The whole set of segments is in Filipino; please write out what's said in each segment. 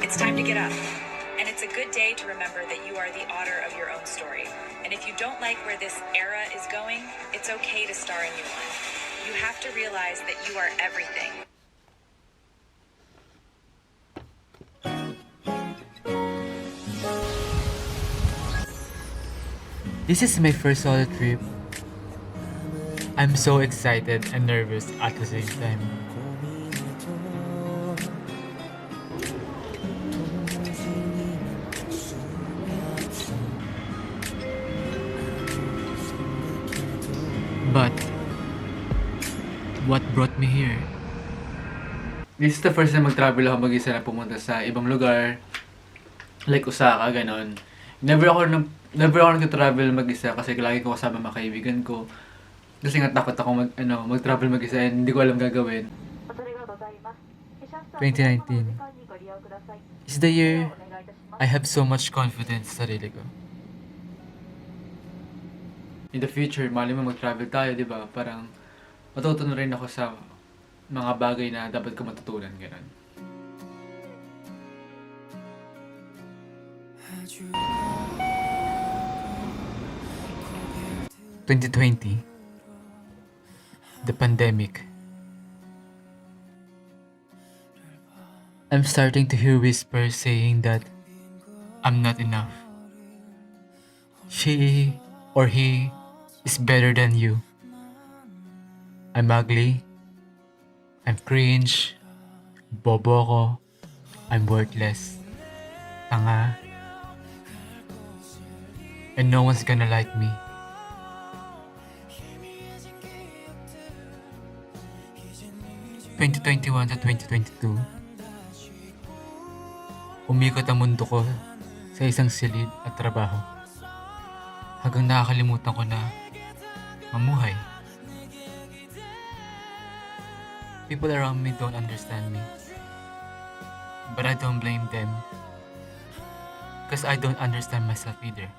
It's time to get up. And it's a good day to remember that you are the author of your own story. And if you don't like where this era is going, it's okay to start a new one. You have to realize that you are everything. This is my first solo trip. I'm so excited and nervous at the same time. But what brought me here? This is the first time mag-travel ako mag-isa na pumunta sa ibang lugar. Like Osaka, ganon. Never ako nag-travel mag-isa kasi lagi ko kasama mga kaibigan ko. Kasi nga takot ako mag-travel mag-isa and hindi ko alam gagawin. 2019 is the year I have so much confidence sa sarili ko. In the future, mali mo mag-travel tayo, di ba? Parang matuto na rin ako sa mga bagay na dapat ko matutunan, gano'n. ...2020... ...the pandemic... I'm starting to hear whispers saying that... ...I'm not enough. She or he is better than you. I'm ugly. I'm cringe. Bobo ko. I'm worthless. Tanga. And no one's gonna like me. ...2021 to 2022... ...umikot ang mundo ko sa isang silid at trabaho. Hanggang nakakalimutan ko na mamuhay. People around me don't understand me. But I don't blame them. Because I don't understand myself either.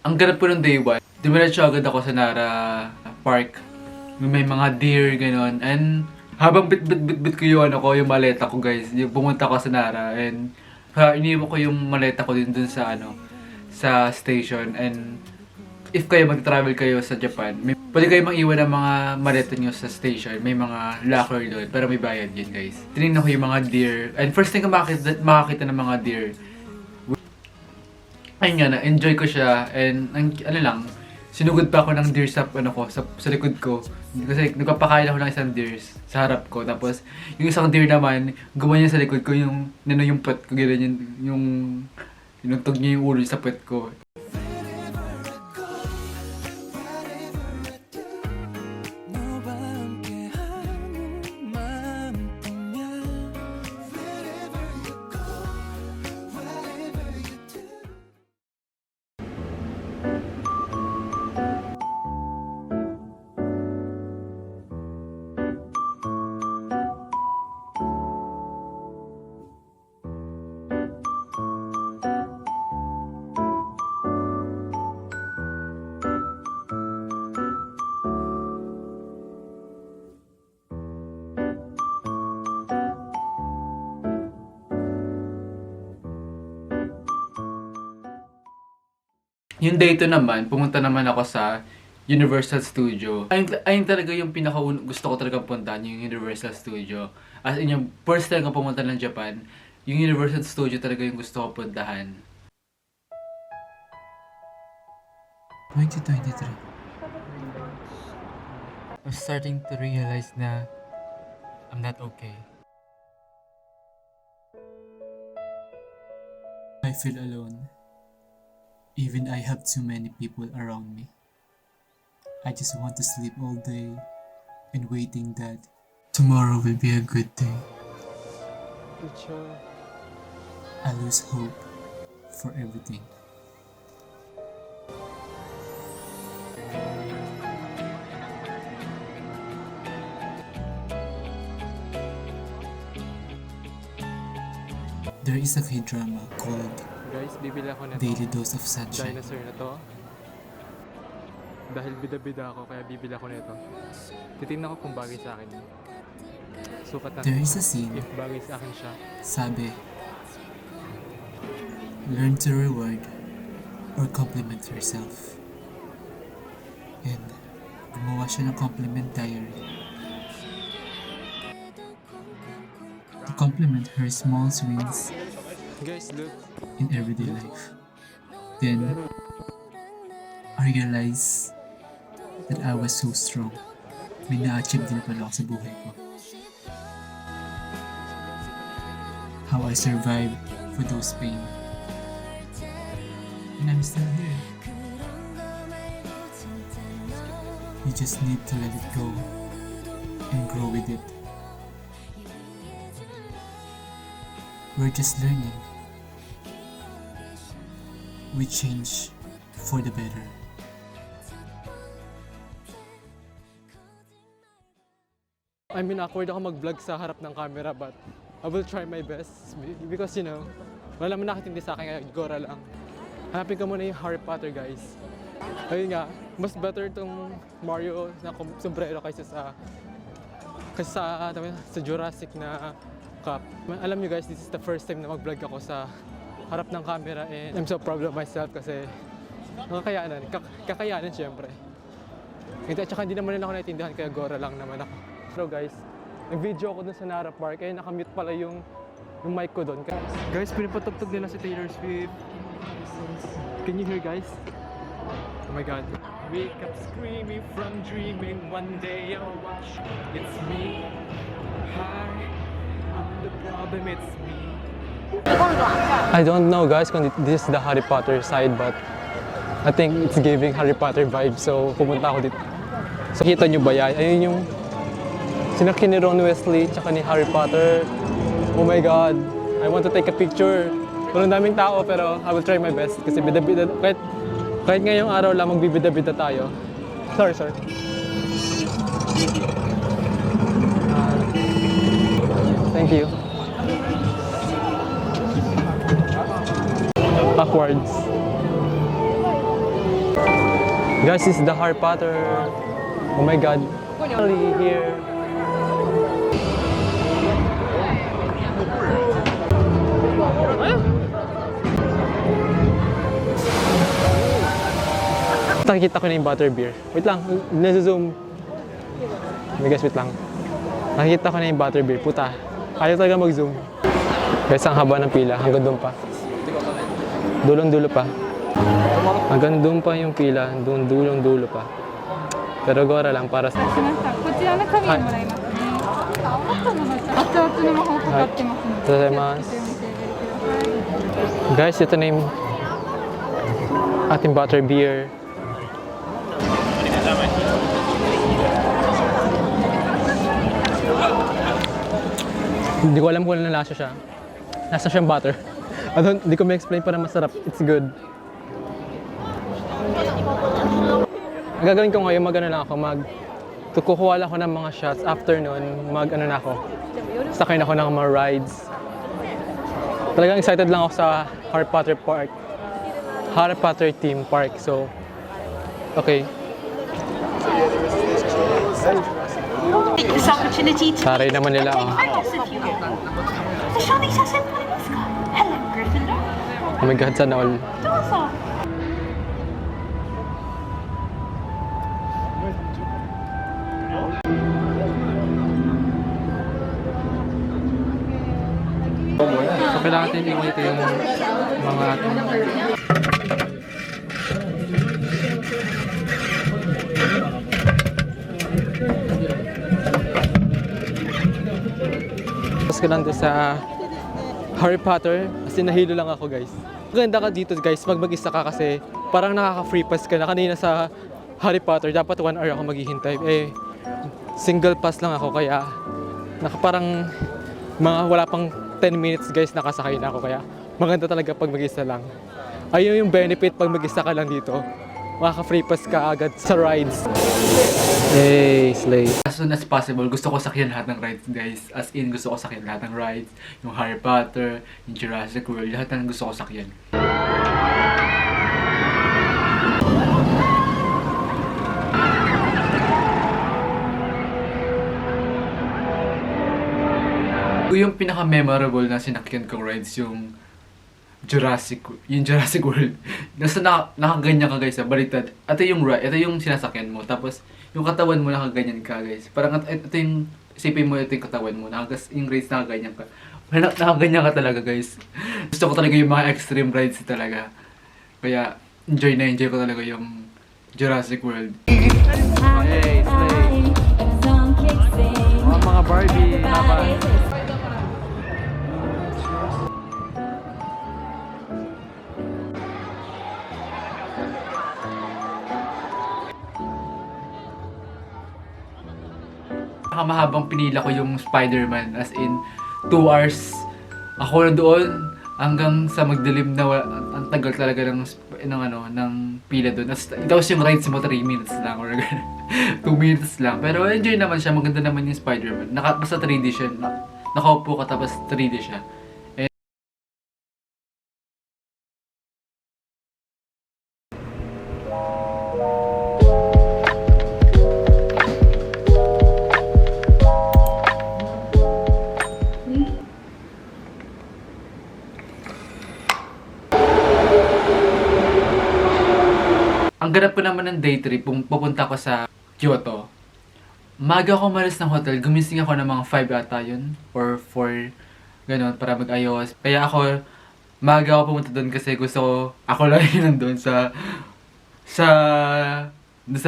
Ang ganap ko ng day 1, dumiretso agad ako sa Nara Park. May mga deer, gano'n. And habang bit ko yung yung maleta ko, guys. Yung pumunta ko sa Nara and iniwan ko yung maleta ko din dun sa sa station. And if kayo mag-travel kayo sa Japan, pwede kayo mag-iwan ng mga maleta nyo sa station. May mga locker doon, pero may bayad yun, guys. Tinignan ko yung mga deer. And first thing ko makakita ng mga deer, ayun nga, na-enjoy ko siya. And sinugod pa ako ng deer sa likod ko. Kasi nagpapakain ako ng isang deer sa harap ko. Tapos yung isang deer naman, gumanyan sa likod ko yung puwet ko, gano'n yung inutog niya yung ulo sa puwet ko. Yung day 2 naman, pumunta naman ako sa Universal Studio. Ayun talaga yung gusto ko talaga puntahan, yung Universal Studio. As in yung first time ko pumunta ng Japan, yung Universal Studio talaga yung gusto ko puntahan. 2023. I'm starting to realize na I'm not okay. I feel alone. Even I have too many people around me. I just want to sleep all day and waiting that tomorrow will be a good day. I lose hope for everything. There is a K-drama called Guys, bibili ako nito. Daily Dose of Sunshine. Dinosaur na to. Dahil bida-bida ako, kaya bibili ako nito. Titignan ko kung bagay sa akin. Sukat na There is a scene, if bagay sa akin siya. sabi, learn to reward or compliment yourself. And gumawa siya ng compliment diary. To compliment her small wins Guys, look. in everyday life. Then, I realized that I was so strong. May na-achieve din pala ako sa buhay ko. How I survived for those pain. And I'm still here. You just need to let it go and grow with it. We're just learning. We change for the better. I mean, awkward ako mag-vlog sa harap ng camera, but I will try my best because, you know, wala naman nakatindi sa akin, Gora lang. Hanapin ko muna yung Harry Potter, guys. Ayun nga, mas better tong Mario na sombrero kaysa sa Jurassic na cup. Alam nyo guys, this is the first time na mag-vlog ako sa harap ng camera and I'm so proud of myself kasi kakayanan syempre. At saka hindi naman nila ako naiintindihan kaya Gora lang naman ako. Pero guys, nag-video ako dun sa Nara Park kaya nakamute pala yung mic ko dun. Guys, pinapatugtog nila si Taylor Swift. Can you hear guys? Oh my god. Wake up screaming from dreaming one day I'll watch. It's me. Hi. I'm the problem, it's me. I don't know guys kung this is the Harry Potter side but I think it's giving Harry Potter vibe so pumunta ako dito. So kita nyo ba yan? Ayun yung sinaki ni Ron Weasley tsaka ni Harry Potter. Oh my god, I want to take a picture. Walang daming tao pero I will try my best kasi bida-bida kahit ngayong araw lang magbibida-bida tayo. Sorry. Thank you. Backwards. Guys, this is the Harry Potter. Oh my god. Finally here. Nakikita ko na yung butterbeer. Wait lang, nasa-zoom. May guys, wait lang. Nakikita ko na yung butterbeer. Puta, ayaw talaga mag-zoom. Guys, ang haba ng pila. Hanggang doon pa. Dulong-dulo pa. Hanggang doon pa yung pila. Dulong-dulo pa. Pero Gora lang para sa... こちらの紙をもらいますね。熱々の魔法かかってますので。ありがとうございます。Guys, ito na yung ating butterbeer. Hindi ko alam kung ano nalasa siya. Nasa siyang butter. Hindi ko ma-explain para masarap. It's good. Ang gagawin ko ngayon, kukuha lang ako ng mga shots. After nun, sakay na ako ng mga rides. Talagang excited lang ako sa Harry Potter Park. Harry Potter theme park. So, okay. Take this opportunity to Saray naman nila. practice with you. Nashonay sa senpai ka. Hello, Gryffindor. Oh my god, sana all. Dozo. So, kailangan natin iwait yung mga tapos ko lang doon sa Harry Potter. Kasi nahilo lang ako guys. Maganda ka dito guys pag mag-isa ka kasi parang nakaka-free pass ka na. Kanina sa Harry Potter dapat 1 hour ako maghihintay. Single pass lang ako kaya parang wala pang 10 minutes guys nakasakay na ako kaya maganda talaga pag mag-isa lang. Ayun yung benefit pag mag-isa ka lang dito. Makaka-free pass ka agad sa rides. Hey, slay. As soon as possible, gusto ko sakyan lahat ng rides, guys. As in, gusto ko sakyan lahat ng rides. Yung Harry Potter, yung Jurassic World, lahat ng gusto ko sakyan. Yung pinaka-memorable na sinakyan kong rides yung Jurassic World. Nasa nakaganyan ka guys, baliktad. Ito yung sinasakyan mo. Tapos yung katawan mo nakaganyan ka guys. Parang ito yung isipin mo, ito yung katawan mo. Yung rides nakaganyan ka. Nakaganyan ka talaga guys. Gusto ko talaga yung mga extreme rides talaga. Kaya enjoy ko talaga yung Jurassic World. Hey, slay. Mga Barbie. Mahabang pinila ko yung Spider-Man, as in 2 hours ako na doon hanggang sa magdilim na ang tagal talaga ng pila doon. Tapos yung rides mo 3 minutes lang or 2 minutes lang. Pero enjoy naman siya, maganda naman yung Spider-Man. Basta 3D siya. Nakaupo ka tapos 3D siya. Ang ganap ko naman ng day trip, pupunta ko sa Kyoto. Maga ako umalis ng hotel, gumising ako ng mga 5 ata yun, or 4, ganun, para mag-ayos. Kaya maga ako pumunta doon kasi ako lang yun nandun sa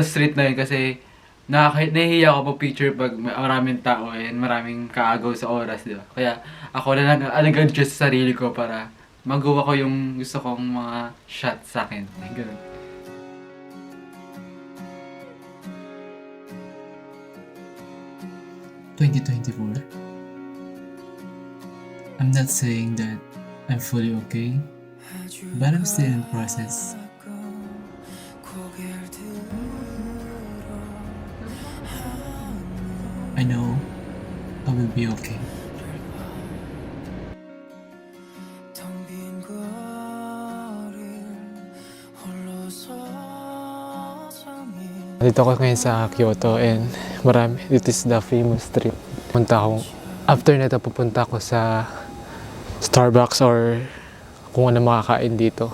street na yun kasi nahihiya ako picture pag maraming tao and maraming kaagaw sa oras, di ba? Kaya ako na nag-adjust sa sarili ko para magawa ko yung gusto kong mga shot sa akin. Ganun. (2024) I'm not saying that I'm fully okay, but I'm still in process. I know I will be okay. Dito ako ngayon sa Kyoto and this is the famous street. After nito pupunta ako sa Starbucks or kung ano makakain dito.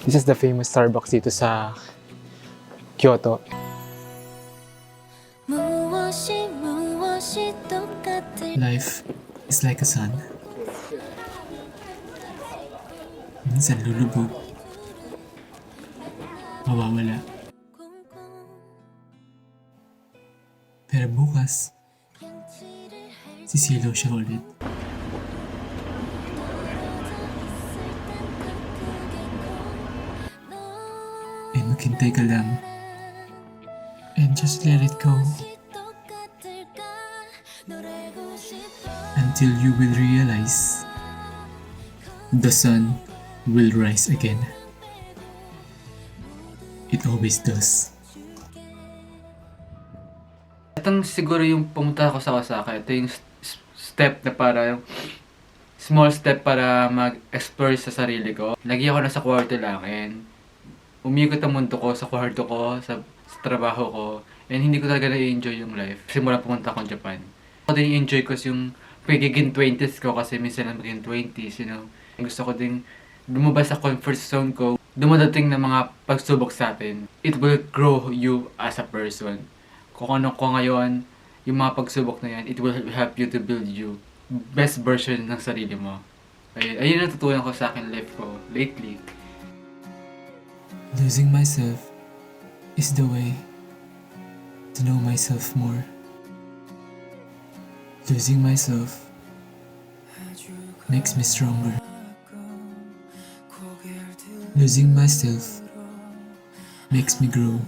This is the famous Starbucks dito sa Kyoto. Life is like a sun. Minsan lulubog, mawawala. Pero bukas, sisilaw siya ulit. Eh maghintay ka lang. And just let it go. Until you will realize the sun will rise again. It always does. Itong siguro yung pumunta ako sa Osaka, ito yung step na para, small step para mag-explore sa sarili ko. Lagi ako nasa kwarto lang and umikot ang mundo ko sa kwarto ko, sa trabaho ko, and hindi ko talaga na-enjoy yung life. Simula pumunta akong Japan. Ako din enjoy ko yung pagiging 20s ko kasi minsan lang maging 20s, you know. Gusto ko din lumabas sa comfort zone ko. Dumadating na mga pagsubok sa atin. It will grow you as a person. Kung ano ko ngayon, yung mga pagsubok na yan, it will help you to build you best version ng sarili mo. Ayun natutunan ko sa akin life ko lately. Losing myself is the way to know myself more. Losing myself makes me stronger. Losing myself makes me grow.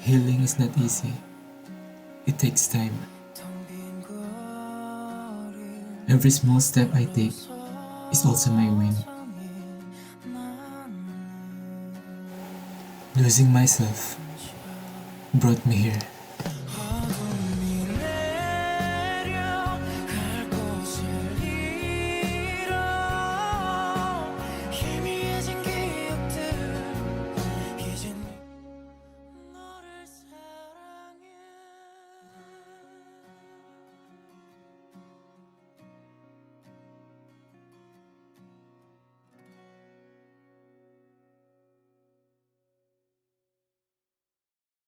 Healing is not easy. It takes time. Every small step I take is also my win. Losing myself brought me here.